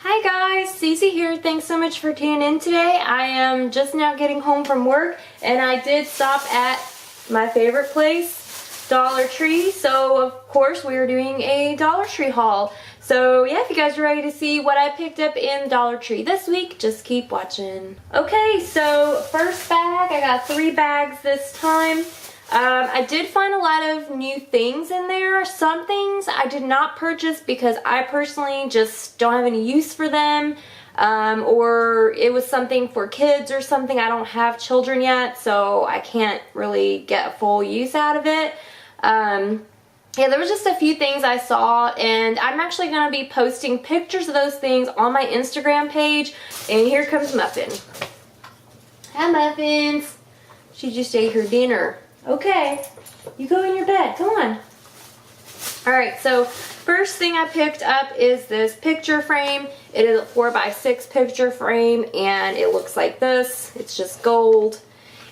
Hi guys, Susie here. Thanks so much for tuning in today. I am just now getting home from work and I did stop at my favorite place, Dollar Tree. So of course we are doing a Dollar Tree haul. So yeah, if you guys are ready to see what I picked up in Dollar Tree this week, just keep watching. Okay, so first bag, I got 3 bags this time. I did find a lot of new things in there. Some things I did not purchase because I personally just don't have any use for them. Or it was something for kids or something. I don't have children yet, so I can't really get full use out of it. Yeah, there was just a few things I saw, and I'm actually going to be posting pictures of those things on my Instagram page. And here comes Muffin. Hi, Muffins. She just ate her dinner. Okay, you go in your bed. Come on. Alright, so first thing I picked up is this picture frame. It is a 4x6 picture frame, and it looks like this. It's just gold.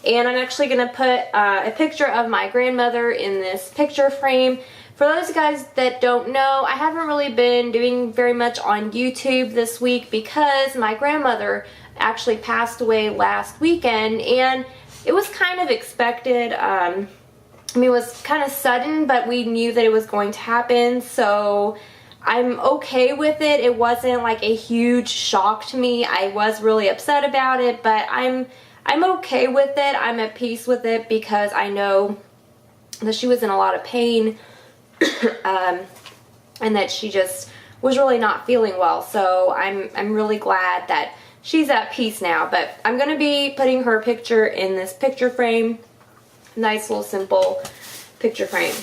And I'm actually going to put a picture of my grandmother in this picture frame. For those guys that don't know, I haven't really been doing very much on YouTube this week because my grandmother actually passed away last weekend, and it was kind of expected. I mean, it was kind of sudden, but we knew that it was going to happen, so I'm okay with it. It wasn't like a huge shock to me. I was really upset about it, but I'm okay with it. I'm at peace with it because I know that she was in a lot of pain and that she just was really not feeling well. So I'm really glad that she's at peace now. But I'm going to be putting her picture in this picture frame. Nice little simple picture frame.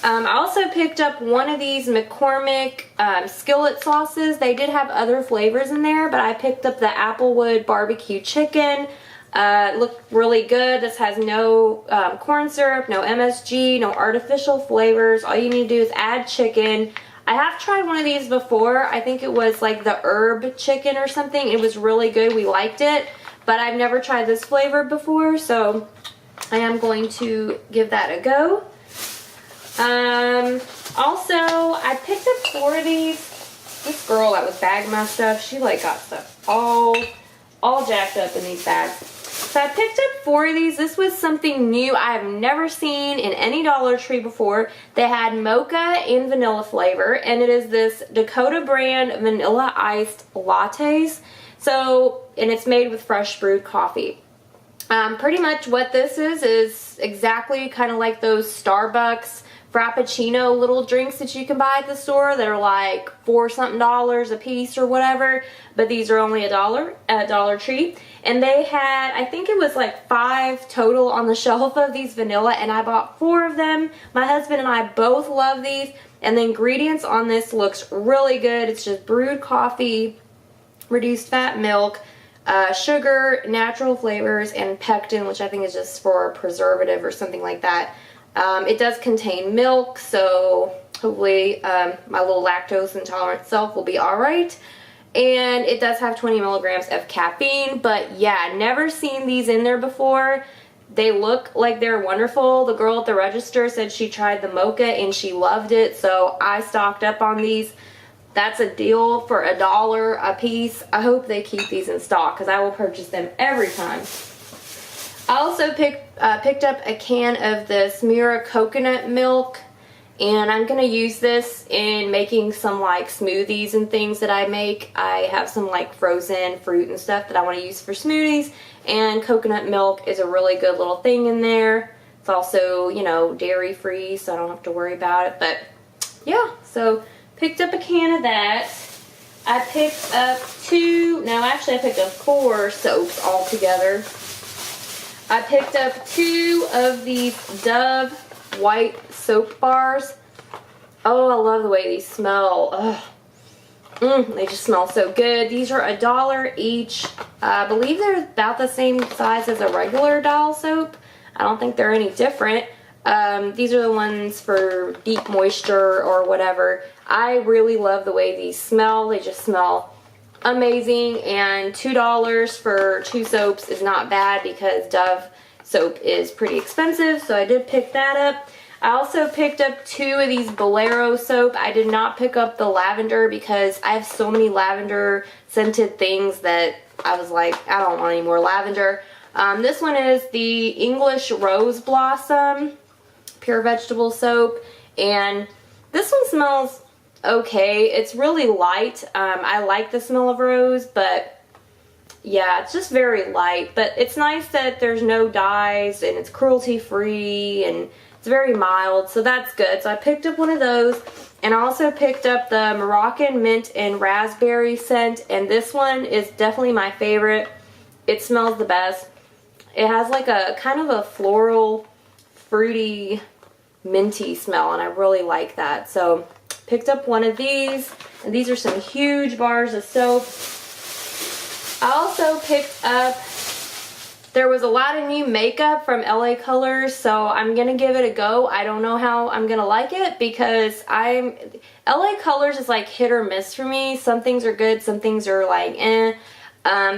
I also picked up one of these McCormick skillet sauces. They did have other flavors in there, but I picked up the Applewood barbecue chicken. It looked really good. This has no corn syrup, no MSG, no artificial flavors. All you need to do is add chicken. I have tried one of these before. I think it was like the herb chicken or something. It was really good. We liked it, but I've never tried this flavor before, so I am going to give that a go. Also, I picked up 4 of these. This girl that was bagging my stuff, she like got stuff all jacked up in these bags. So I picked up 4 of these. This was something new I have never seen in any Dollar Tree before. They had mocha and vanilla flavor, and it is this Dakota brand vanilla iced lattes. So, and it's made with fresh brewed coffee. Pretty much what this is exactly kind of like those Starbucks Frappuccino little drinks that you can buy at the store that are like $4 something a piece or whatever, but these are only $1 at Dollar Tree. And they had, I think it was like 5 total on the shelf of these vanilla, and I bought 4 of them. My husband and I both love these, and the ingredients on this looks really good. It's just brewed coffee, reduced fat milk, sugar, natural flavors, and pectin, which I think is just for a preservative or something like that. It does contain milk, so hopefully my little lactose intolerant self will be alright. And it does have 20 milligrams of caffeine, but yeah, never seen these in there before. They look like they're wonderful. The girl at the register said she tried the mocha and she loved it, so I stocked up on these. That's a deal for $1 a piece. I hope they keep these in stock because I will purchase them every time. I also picked up a can of this Mira coconut milk, and I'm going to use this in making some like smoothies and things that I make. I have some like frozen fruit and stuff that I want to use for smoothies, and coconut milk is a really good little thing in there. It's also, you know, dairy free, so I don't have to worry about it. But yeah, so picked up a can of that. I picked up 4 soaps altogether. I picked up 2 of these Dove white soap bars. Oh, I love the way these smell. They just smell so good. These are $1 each. I believe they're about the same size as a regular Dial soap. I don't think they're any different. These are the ones for deep moisture or whatever. I really love the way these smell. They just smell amazing, and $2 for 2 soaps is not bad because Dove soap is pretty expensive, so I did pick that up. I also picked up 2 of these Bolero soap. I did not pick up the lavender because I have so many lavender scented things that I was like, I don't want any more lavender. This one is the English Rose Blossom Pure Vegetable Soap, and this one smells okay. It's really light. I like the smell of rose, but yeah, it's just very light. But it's nice that there's no dyes and it's cruelty free and it's very mild, so that's good. So I picked up one of those, and I also picked up the Moroccan Mint and Raspberry scent, and this one is definitely my favorite. It smells the best. It has like a kind of a floral, fruity, minty smell, and I really like that. So picked up one of these, and these are some huge bars of soap. I also picked up, there was a lot of new makeup from LA Colors, so I'm gonna give it a go. I don't know how I'm gonna like it because LA Colors is like hit or miss for me. Some things are good, some things are like eh.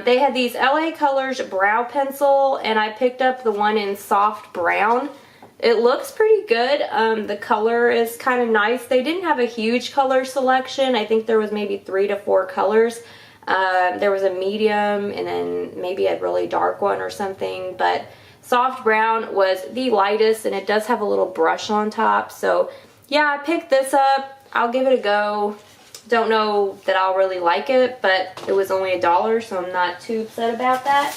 They had these LA Colors brow pencil, and I picked up the one in soft brown. It looks pretty good. The color is kind of nice. They didn't have a huge color selection. I think there was maybe 3 to 4 colors. There was a medium and then maybe a really dark one or something, but soft brown was the lightest, and it does have a little brush on top. So yeah, I picked this up. I'll give it a go. Don't know that I'll really like it, but it was only $1, so I'm not too upset about that.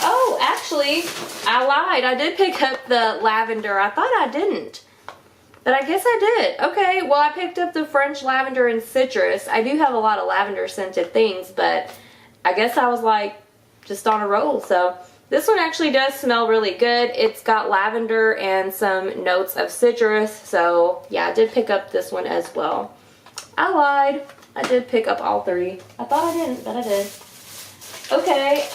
Oh, actually, I lied. I did pick up the lavender. I thought I didn't, but I guess I did. Okay, well, I picked up the French lavender and citrus. I do have a lot of lavender scented things, but I guess I was like just on a roll. So this one actually does smell really good. It's got lavender and some notes of citrus. So yeah, I did pick up this one as well. I lied. I did pick up all 3. I thought I didn't, but I did. Okay,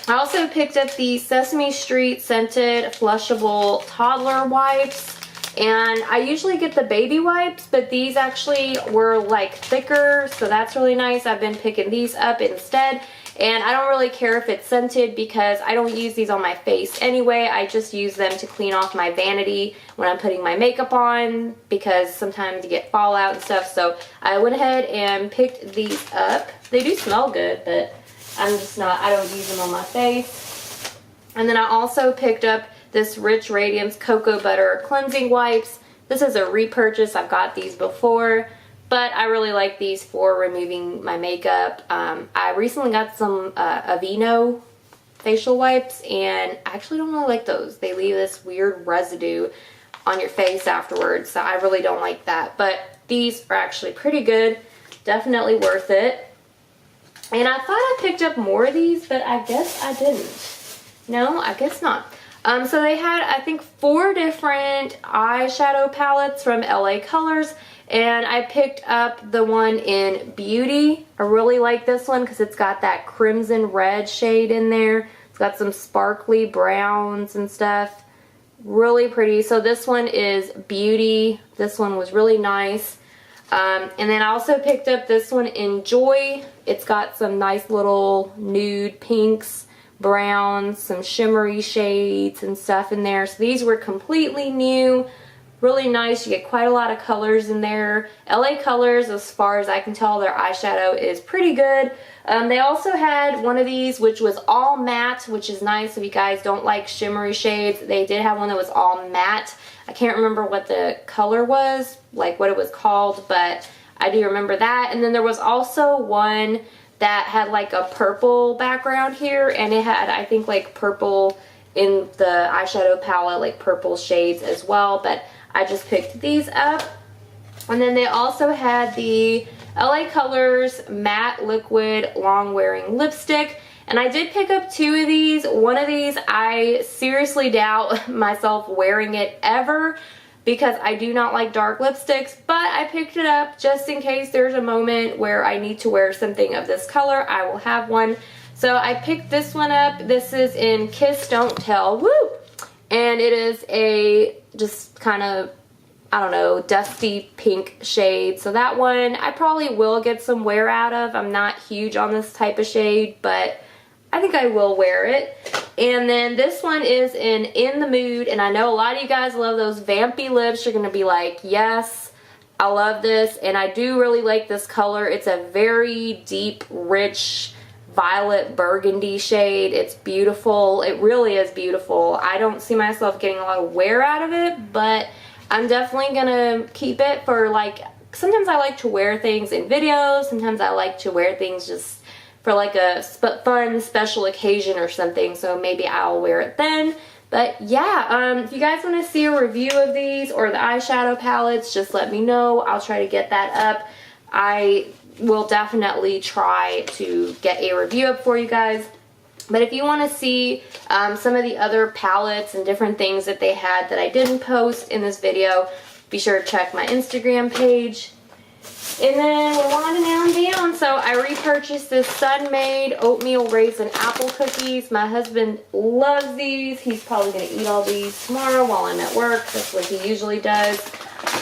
I also picked up the Sesame Street scented flushable toddler wipes, and I usually get the baby wipes, but these actually were like thicker, so that's really nice. I've been picking these up instead, and I don't really care if it's scented because I don't use these on my face anyway. I just use them to clean off my vanity when I'm putting my makeup on because sometimes you get fallout and stuff. So I went ahead and picked these up. They do smell good, but I don't use them on my face. And then I also picked up this Rich Radiance Cocoa Butter Cleansing Wipes. This is a repurchase. I've got these before, but I really like these for removing my makeup. I recently got some Aveeno facial wipes, and I actually don't really like those. They leave this weird residue on your face afterwards, so I really don't like that. But these are actually pretty good. Definitely worth it. And I thought I picked up more of these, but I guess I didn't. No, I guess not. So they had, I think, 4 different eyeshadow palettes from LA Colors, and I picked up the one in Beauty. I really like this one because it's got that crimson red shade in there. It's got some sparkly browns and stuff. Really pretty. So this one is Beauty. This one was really nice. And then I also picked up this one in Joy. It's got some nice little nude pinks, browns, some shimmery shades and stuff in there. So these were completely new. Really nice. You get quite a lot of colors in there. LA Colors, as far as I can tell, their eyeshadow is pretty good. They also had one of these which was all matte, which is nice if you guys don't like shimmery shades. They did have one that was all matte. I can't remember what the color was, like what it was called, but I do remember that. And then there was also one that had like a purple background here, and it had, I think, like purple in the eyeshadow palette, like purple shades as well, but I just picked these up. And then they also had the LA Colors Matte Liquid Long Wearing Lipstick. And I did pick up 2 of these. One of these, I seriously doubt myself wearing it ever because I do not like dark lipsticks, but I picked it up just in case there's a moment where I need to wear something of this color. I will have one. So I picked this one up. This is in Kiss Don't Tell. Woo! And it is a just kind of, I don't know, dusty pink shade. So that one I probably will get some wear out of. I'm not huge on this type of shade, but I think I will wear it. And then this one is in the Mood, and I know a lot of you guys love those vampy lips. You're going to be like, yes, I love this, and I do really like this color. It's a very deep, rich, violet burgundy shade. It's beautiful. It really is beautiful. I don't see myself getting a lot of wear out of it, but I'm definitely going to keep it for like, sometimes I like to wear things in videos. Sometimes I like to wear things just for like a fun special occasion or something, so maybe I'll wear it then. But yeah, if you guys want to see a review of these or the eyeshadow palettes, just let me know. I'll try to get that up. I will definitely try to get a review up for you guys. But if you want to see some of the other palettes and different things that they had that I didn't post in this video, be sure to check my Instagram page. And then we're winding down. So I repurchased this Sun-Maid oatmeal raisin apple cookies. My husband loves these. He's probably going to eat all these tomorrow while I'm at work. That's what he usually does.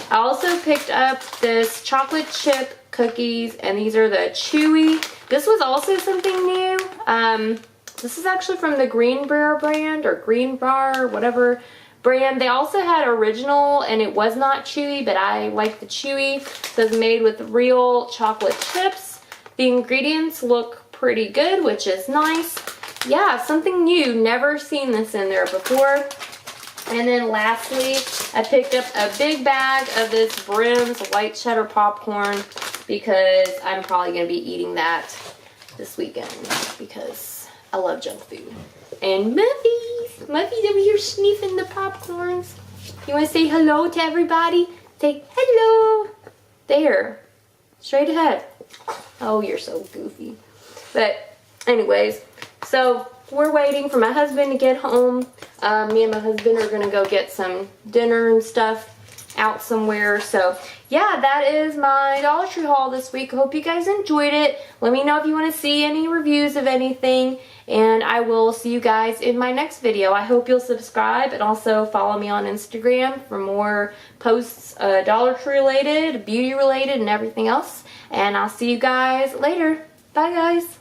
I also picked up this chocolate chip cookies, and these are the chewy. This was also something new. This is actually from the Green Bar brand, or Green Bar, whatever brand. They also had original, and it was not chewy, but I like the chewy. So it's made with real chocolate chips. The ingredients look pretty good, which is nice. Yeah, something new. Never seen this in there before. And then lastly, I picked up a big bag of this Brim's white cheddar popcorn because I'm probably going to be eating that this weekend because I love junk food. And Muffy's over here sniffing the popcorns. You want to say hello to everybody? Say hello. There. Straight ahead. Oh, you're so goofy. But anyways, so we're waiting for my husband to get home. Me and my husband are going to go get some dinner and stuff out somewhere. So yeah, that is my Dollar Tree haul this week. I hope you guys enjoyed it. Let me know if you want to see any reviews of anything, and I will see you guys in my next video. I hope you'll subscribe and also follow me on Instagram for more posts, Dollar Tree related, beauty related, and everything else. And I'll see you guys later. Bye guys.